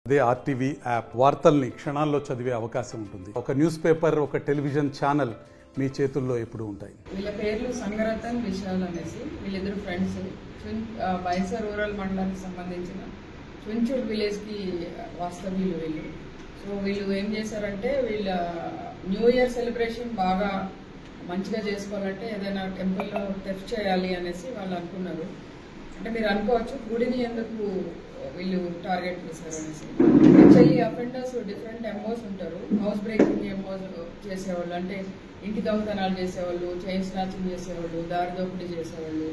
అదే RTV app వార్తల్ని క్షణాల్లో చదివే అవకాశం ఉంటుంది. ఒక న్యూస్ పేపర్, ఒక టెలివిజన్ ఛానల్ మీ చేతుల్లో ఎప్పుడు ఉంటాయి. వీళ్ళ పేర్లు సంగరతన్ విశాల్ అనేసి, వీళ్ళిద్దరు ఫ్రెండ్స్. బైన్స రూరల్ మండలానికి సంబంధించిన చుంచూడ్ విలేజ్కి వాస్తవ్యులు వీళ్ళు. సో వీళ్ళు ఏం చేశారంటే, వీళ్ళ న్యూ ఇయర్ సెలబ్రేషన్ బాగా మంచిగా చేసుకోవాలంటే ఏదైనా టెంపుల్లో టెఫ్ట్ చేయాలి అనేసి వాళ్ళు అనుకున్నారు. అంటే మీరు అనుకోవచ్చు, గుడిని ఎందుకు వీళ్ళు టార్గెట్ చేశారు అనేసి. యాక్చువల్లీ అఫెండర్స్ డిఫరెంట్ ఎంఓస్ ఉంటారు. హౌస్ బ్రేకింగ్ ఎంఓస్ చేసేవాళ్ళు, అంటే ఇంటి దొంగతనాలు చేసేవాళ్ళు, చైన్ స్నాచింగ్ చేసేవాళ్ళు, దారి దోపిడీ చేసేవాళ్ళు,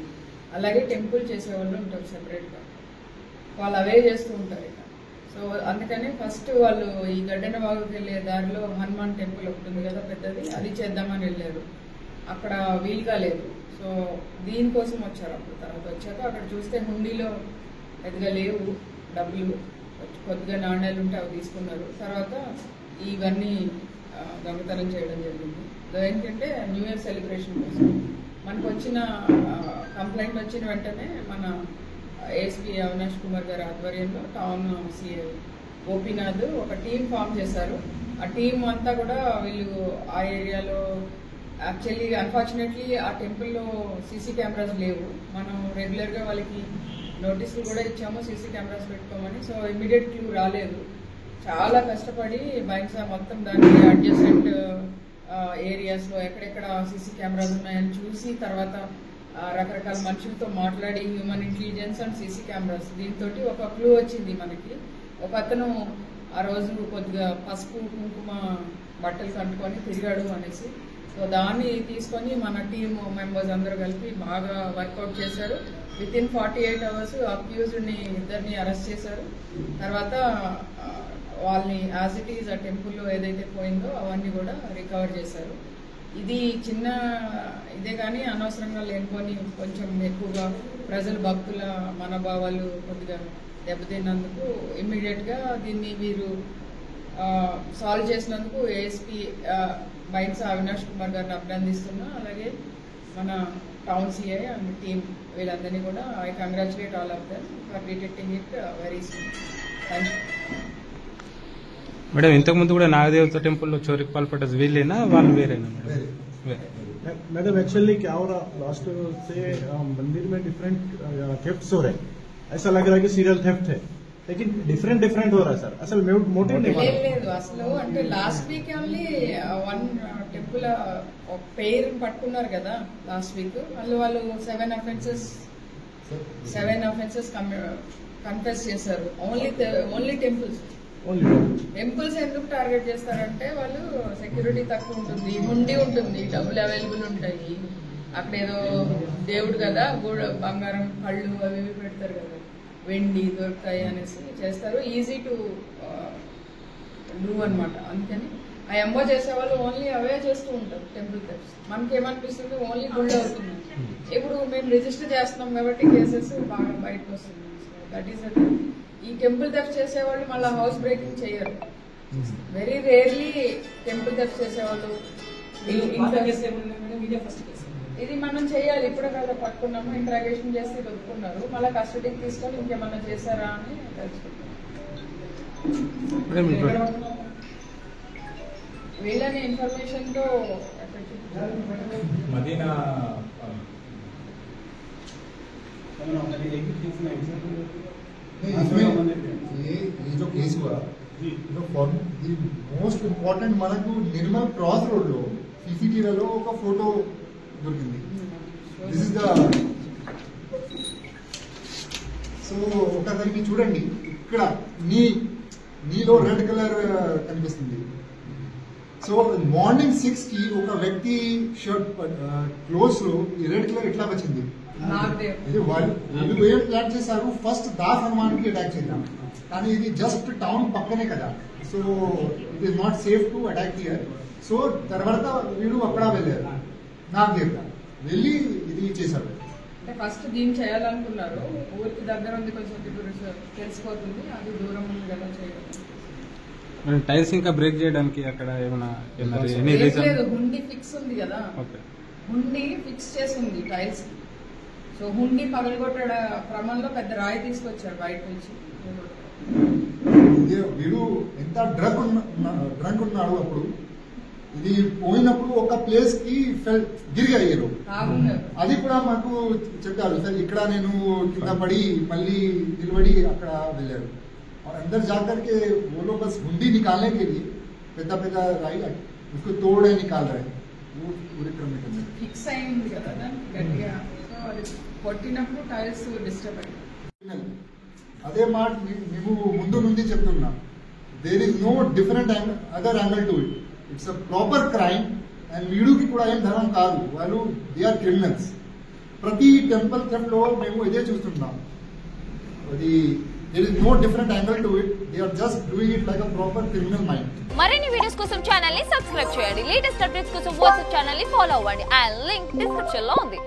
అలాగే టెంపుల్ చేసేవాళ్ళు ఉంటారు సెపరేట్గా. వాళ్ళు అవే చేస్తూ ఉంటారు ఇక. సో అందుకని ఫస్ట్ వాళ్ళు ఈ గడ్డెన వాగుకి వెళ్ళే దారిలో హనుమాన్ టెంపుల్ ఒకటి ఉంది కదా పెద్దది, అది చేద్దామని వెళ్ళారు. అక్కడ వీలుగా లేదు. సో దీనికోసం వచ్చారు. అప్పుడు తర్వాత వచ్చాక అక్కడ చూస్తే హుండీలో పెద్దగా లేవు డబ్బులు, కొద్దిగా నాణ్యాలు ఉంటే అవి తీసుకున్నారు. తర్వాత ఇవన్నీ దొంగతనం చేయడం జరిగింది. ఏంటంటే న్యూ ఇయర్ సెలబ్రేషన్ కోసం మనకు వచ్చిన కంప్లైంట్ వచ్చిన వెంటనే మన ఏఎస్పీ అవినాష్ కుమార్ గారి ఆధ్వర్యంలో టౌన్ సిఐ గోపీనాథ్ ఒక టీం ఫామ్ చేశారు. ఆ టీం అంతా కూడా వీళ్ళు ఆ ఏరియాలో, యాక్చువల్లీ అన్ఫార్చునేట్లీ ఆ టెంపుల్లో సీసీ కెమెరాస్ లేవు. మనం రెగ్యులర్గా వాళ్ళకి నోటీసులు కూడా ఇచ్చాము సీసీ కెమెరాస్ పెట్టుకోమని. సో ఇమీడియట్ క్లూ రాలేదు. చాలా కష్టపడి బైన్సా మొత్తం దాన్ని అడ్జసెంట్ ఏరియాస్లో ఎక్కడెక్కడ సీసీ కెమెరాస్ ఉన్నాయని చూసి, తర్వాత రకరకాల మనుషులతో మాట్లాడి, human intelligence and CC cameras, దీంతో ఒక క్లూ వచ్చింది మనకి. ఒక అతను ఆ రోజు కొద్దిగా పసుపు కుంకుమ బట్టలు కట్టుకొని తిరిగాడు అనేసి. సో దాన్ని తీసుకొని మన టీమ్ మెంబర్స్ అందరూ కలిపి బాగా వర్కౌట్ చేశారు. వితిన్ 48 hours అక్యూజ్డ్ని ఇద్దరిని అరెస్ట్ చేశారు. తర్వాత వాళ్ళని యాజ్ ఇట్ ఈజ్ ఆ టెంపుల్లో ఏదైతే పోయిందో అవన్నీ కూడా రికవర్ చేశారు. ఇది చిన్న ఇదే కానీ అనవసరంగా లేనిపోని కొంచెం ఎక్కువగా ప్రజలు భక్తుల మనోభావాలు కొద్దిగా దెబ్బతిన్నందుకు ఇమ్మీడియట్గా దీన్ని వీరు సాల్వ్ చేసినందుకు ఏఎస్పీ బైన్సా అవినాష్ కుమార్ గారిని అభినందిస్తున్నా. అలాగే మన టౌన్ సిఐ అండ్ టీమ్ వీళ్ళందరినీ కూడా I congratulate all of them for detecting it very soon. Thank you madam. ఇంతకుముందు కూడా నాగదేవత టెంపుల్లో చోరీకి పాల్పడ్డది వీళ్ళేనా, వాళ్ళు వేరేనా मैडम? एक्चुअली क्या हो रहा, लास्ट से मंदिर में डिफरेंट थेफ्ट्स हो रहे हैं. ऐसा लग रहा है कि सीरियल थेफ्ट है, लेकिन डिफरेंट हो रहा है सर. असल मोटिव లేదు అసలు. అంటే last week only one temple పేరు పట్టుకున్నారు కదా లాస్ట్ వీక్. వాళ్ళు 7 offenses కన్ఫెస్ చేశారు. ఓన్లీ టెంపుల్స్ ఎందుకు టార్గెట్ చేస్తారంటే, వాళ్ళు సెక్యూరిటీ తక్కువ ఉంటుంది, హుండీ ఉంటుంది, డబ్బులు అవైలబుల్ ఉంటాయి. అక్కడ ఏదో దేవుడు కదా, బంగారం కళ్ళు అవి ఇవి పెడతారు కదా, వెండి దొరుకుతాయి అనేసి చేస్తారు. ఈజీ టు డూ అనమాట. అందుకని ఆ ఎంబో చేసేవాళ్ళు ఓన్లీ అవే చేస్తూ ఉంటారు టెంపుల్ థెఫ్ట్స్. మనకేమనిపిస్తుంది, ఓన్లీ గుళ్ళు అవుతుంది. ఇప్పుడు మేము రిజిస్టర్ చేస్తున్నాం కాబట్టి కేసెస్ బాగా బయటకు వస్తుంది. సో దట్ ఈస్ ఈ టెంపుల్ థెఫ్ట్ చేసేవాళ్ళు మళ్ళీ హౌస్ బ్రేకింగ్ చేయరు. వెరీ రేర్లీ టెంపుల్ థెఫ్ట్ చేసేవాళ్ళు. ఇది మనం చేయాలి. ఇప్పుడే కదా పట్టుకున్నాము, ఇంట్రాగేషన్ చేసి ఒప్పుకున్నారు. మళ్ళీ కస్టడీకి తీసుకొని ఇంకేమన్నా చేశారా అని తెలుసుకుంటాం. వీళ్ళని ఇన్ఫర్మేషన్ తో ये जो केस हुआ, మోస్ట్ ఇంపార్టెంట్ మనకు నిర్మల్ క్రాస్ రోడ్ లో సీసీటీవీలో ఒక ఫోటో దొరికింది. దిస్ ఇస్ ద సో ఒకసారి మీరు చూడండి, ఇక్కడ నీలో రెడ్ కలర్ కనిపిస్తుంది. సో మార్నింగ్ 6 కి ఒక వ్యక్తి షర్ట్ క్లోజ్ లో రెడ్ కలర్ ఇట్లా వచ్చింది. ఇది వాళ్ళు ఏం ప్లాన్ చేశారు, ఫస్ట్ దాస్ హనుమాన్ కి అటాక్ చేద్దాం, కానీ ఇది జస్ట్ టౌన్ పక్కనే కదా. So it is not safe to attack here. So తర్వాత వీళ్ళు అక్కడ వెళ్ళారు, నాకు వెళ్ళి ఇది చేశారు. అంటే ఫస్ట్ దీన్ని చేయాలనుకున్నారు. ఊరికి దగ్గర ఉంది, కొంచెం తెలిసిపోతుంది, అది దూరం ఉంది కదా చేయడం. టైల్స్ ఇంకా బ్రేక్ చేయడానికి అక్కడ ఏమైనా లేదు, హుండీ ఫిక్స్ ఉంది కదా, హుండీ ఫిక్స్ చేసి ఉంది టైల్స్. సో హుండీ పగలగొట్టే క్రమంలో పెద్ద రాయి తీసుకొచ్చారు బయట నుంచి. వీడు ఎంత డ్రంక్ ఉన్నాడు అప్పుడు. ఇది పోయినప్పుడు ఒక ప్లేస్ కి గిరిగా అయ్యారు. అది కూడా మాకు చెప్పారు సార్, ఇక్కడ నేను కింద పడి మళ్ళీ నిలబడి అక్కడ వెళ్ళారు. और अंदर जाकर के वो लोग बस हुंडी निकालने के लिए పెద్ద రాయి उसको तोड़ निकाल रहे हैं. वो पूरे क्रम में करना ఫిక్స్ అయింది కదా దానికి గట్టిగా. సో అది కొట్టినప్పుడు టైల్స్ డిస్టర్బ్ అయ్యాయి. అదే మాట మేము ముందు నుండి చెప్తున్నా. There is no different other angle to it. It's a proper crime. And వీడుకి కూడా ఏం ధర్మం కాదు, వాళ్ళు దే ఆర్ క్రిమినల్స్. ప్రతి టెంపుల్ థెఫ్ట్ లో మేము ఇదే చూస్తున్నాం. అది there is no different angle to it. They are just doing it like a proper criminal mind. మరిన్ని వీడియోస్ కోసం ఛానల్ ని సబ్స్క్రైబ్ చేయండి. లేటెస్ట్ అప్డేట్స్ కోసం వాట్సాప్ ఛానల్ ని ఫాలో అవ్వండి. ఆ లింక్ డిస్క్రిప్షన్ లో ఉంది.